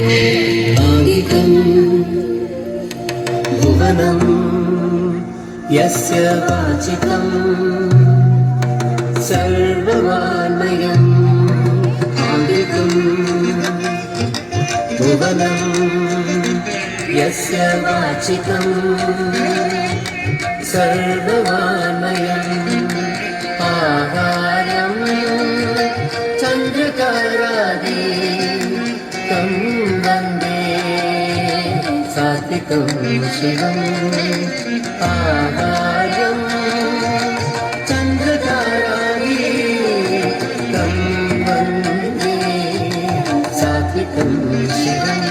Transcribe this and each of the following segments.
आदिकं भुवनं यस्य वाचिकं सर्ववाङ्मयम् आदिकं भुवनं यस्य वाचिकं सर्ववाङ्मयम् आहारं चन्द्रतारादि तं वन्दे सात्विकं शिवम् आहारं चन्द्रतारादि तं वन्दे सात्विकं शिवम्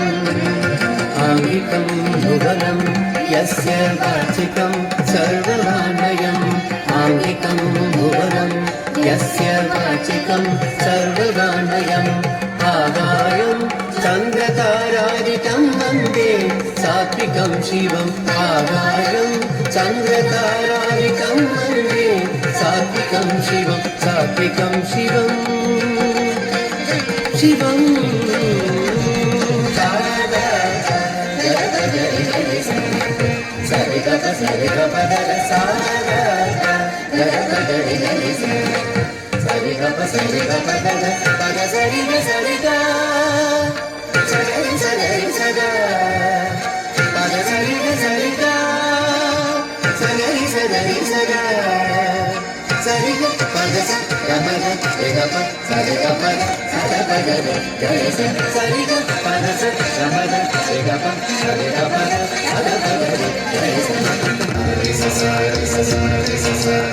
आङ्गिकं भुवनं यस्य वाचिकं सर्ववाङ्मयम् आङ्गिकं भुवनं यस्य वाचिकं सर्ववाङ्मयम् आहारं चन्द्रतारादितं वन्दे सात्विकं शिवम् आहारं चन्द्रतारादितं वन्दे सात्विकं शिवम् सात्विकं शिवम् शिवम् Sa